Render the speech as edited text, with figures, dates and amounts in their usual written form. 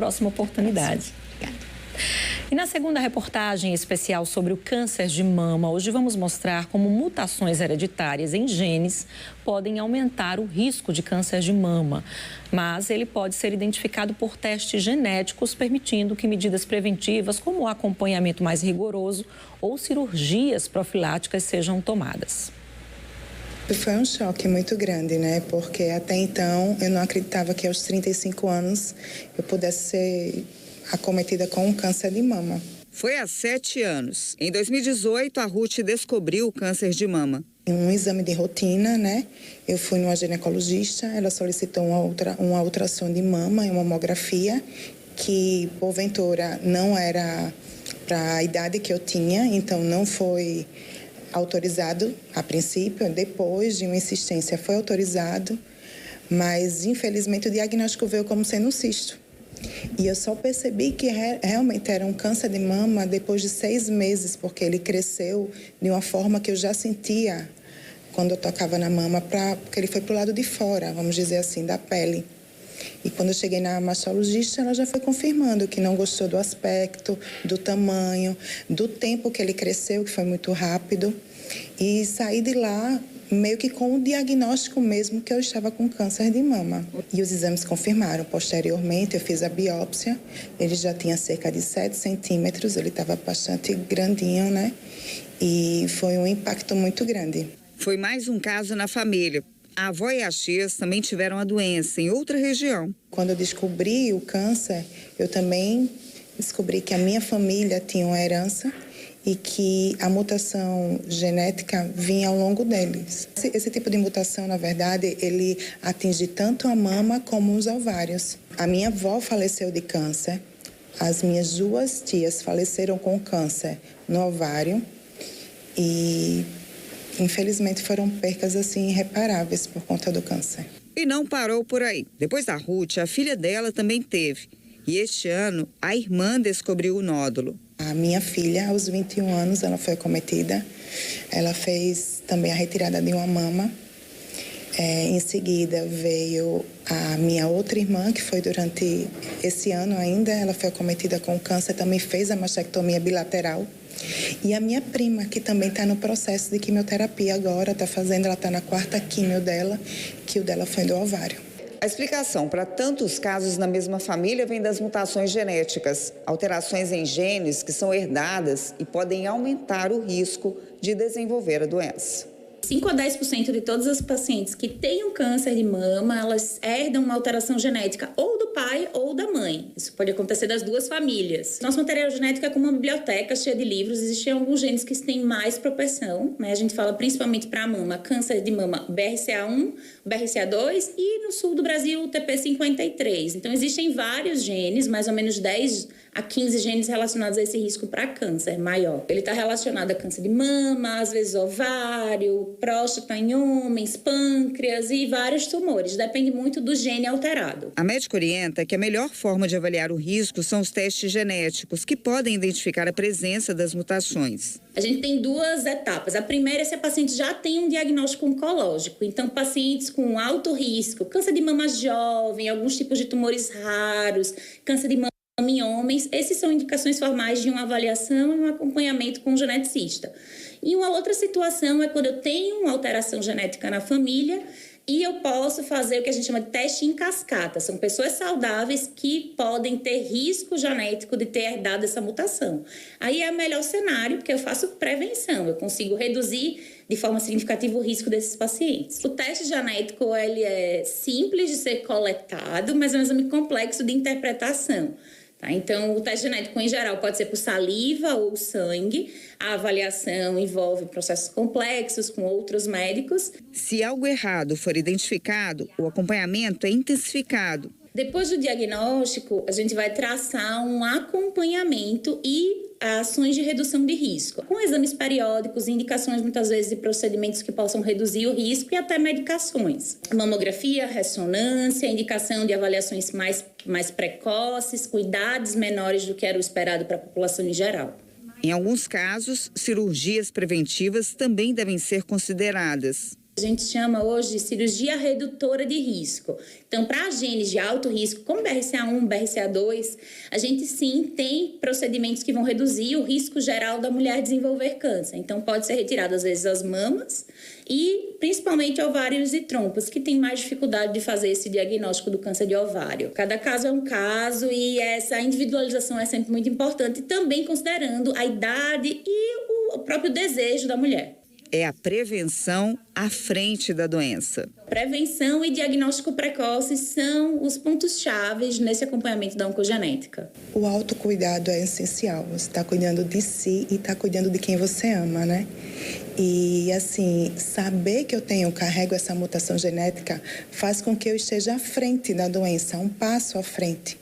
próxima oportunidade. E na segunda reportagem especial sobre o câncer de mama, hoje vamos mostrar como mutações hereditárias em genes podem aumentar o risco de câncer de mama. Mas ele pode ser identificado por testes genéticos, permitindo que medidas preventivas, como o acompanhamento mais rigoroso ou cirurgias profiláticas, sejam tomadas. Foi um choque muito grande, né? Porque até então eu não acreditava que aos 35 anos eu pudesse ser acometida com um câncer de mama. Foi há 7 anos. Em 2018, a Ruth descobriu o câncer de mama. Em um exame de rotina, né? Eu fui numa ginecologista, ela solicitou uma ultrassom de mama e uma mamografia, que porventura não era para a idade que eu tinha, então não foi autorizado a princípio. Depois de uma insistência foi autorizado, mas infelizmente o diagnóstico veio como sendo um cisto. E eu só percebi que realmente era um câncer de mama depois de 6 meses, porque ele cresceu de uma forma que eu já sentia quando eu tocava na mama, porque ele foi para o lado de fora, vamos dizer assim, da pele. E quando eu cheguei na mastologista, ela já foi confirmando que não gostou do aspecto, do tamanho, do tempo que ele cresceu, que foi muito rápido. E saí de lá meio que com o diagnóstico mesmo que eu estava com câncer de mama. E os exames confirmaram. Posteriormente, eu fiz a biópsia. Ele já tinha cerca de 7 centímetros, ele estava bastante grandinho, né? E foi um impacto muito grande. Foi mais um caso na família. A avó e as tias também tiveram a doença em outra região. Quando eu descobri o câncer, eu também descobri que a minha família tinha uma herança e que a mutação genética vinha ao longo deles. Esse tipo de mutação, na verdade, ele atinge tanto a mama como os ovários. A minha avó faleceu de câncer, as minhas 2 tias faleceram com câncer no ovário e, infelizmente, foram percas assim irreparáveis por conta do câncer. E não parou por aí. Depois da Ruth, a filha dela também teve. E este ano, a irmã descobriu o nódulo. A minha filha, aos 21 anos, ela foi acometida. Ela fez também a retirada de uma mama. Em seguida, veio a minha outra irmã, que foi durante esse ano ainda. Ela foi acometida com câncer, também fez a mastectomia bilateral. E a minha prima, que também está no processo de quimioterapia agora, ela está na 4ª quimio dela, que o dela foi do ovário. A explicação para tantos casos na mesma família vem das mutações genéticas, alterações em genes que são herdadas e podem aumentar o risco de desenvolver a doença. 5 a 10% de todas as pacientes que têm um câncer de mama, elas herdam uma alteração genética ou do pai ou da mãe. Isso pode acontecer das 2 famílias. Nosso material genético é como uma biblioteca cheia de livros. Existem alguns genes que têm mais propensão, né? A gente fala principalmente para a mama, câncer de mama BRCA1, BRCA2 e no sul do Brasil o TP53. Então existem vários genes, mais ou menos 10 a 15 genes relacionados a esse risco para câncer maior. Ele está relacionado a câncer de mama, às vezes ovário, próstata em homens, pâncreas e vários tumores. Depende muito do gene alterado. A médica orienta que a melhor forma de avaliar o risco são os testes genéticos, que podem identificar a presença das mutações. A gente tem 2 etapas. A primeira é se a paciente já tem um diagnóstico oncológico. Então, pacientes com alto risco, câncer de mama jovem, alguns tipos de tumores raros, câncer de mama em homens, essas são indicações formais de uma avaliação e um acompanhamento com o geneticista. E uma outra situação é quando eu tenho uma alteração genética na família e eu posso fazer o que a gente chama de teste em cascata. São pessoas saudáveis que podem ter risco genético de ter herdado essa mutação. Aí é o melhor cenário, porque eu faço prevenção, eu consigo reduzir de forma significativa o risco desses pacientes. O teste genético ele é simples de ser coletado, mas é um exame complexo de interpretação. Tá? Então, o teste genético, em geral, pode ser por saliva ou sangue. A avaliação envolve processos complexos com outros médicos. Se algo errado for identificado, o acompanhamento é intensificado. Depois do diagnóstico, a gente vai traçar um acompanhamento e ações de redução de risco, com exames periódicos, indicações muitas vezes de procedimentos que possam reduzir o risco e até medicações. Mamografia, ressonância, indicação de avaliações mais precoces, com idades menores do que era o esperado para a população em geral. Em alguns casos, cirurgias preventivas também devem ser consideradas. A gente chama hoje de cirurgia redutora de risco. Então, para genes de alto risco, como BRCA1, BRCA2, a gente sim tem procedimentos que vão reduzir o risco geral da mulher desenvolver câncer. Então, pode ser retirado, às vezes, as mamas e, principalmente, ovários e trompas, que têm mais dificuldade de fazer esse diagnóstico do câncer de ovário. Cada caso é um caso e essa individualização é sempre muito importante, também considerando a idade e o próprio desejo da mulher. É a prevenção à frente da doença. Prevenção e diagnóstico precoce são os pontos-chave nesse acompanhamento da oncogenética. O autocuidado é essencial. Você está cuidando de si e está cuidando de quem você ama, né? E, assim, saber que eu carrego essa mutação genética faz com que eu esteja à frente da doença, um passo à frente.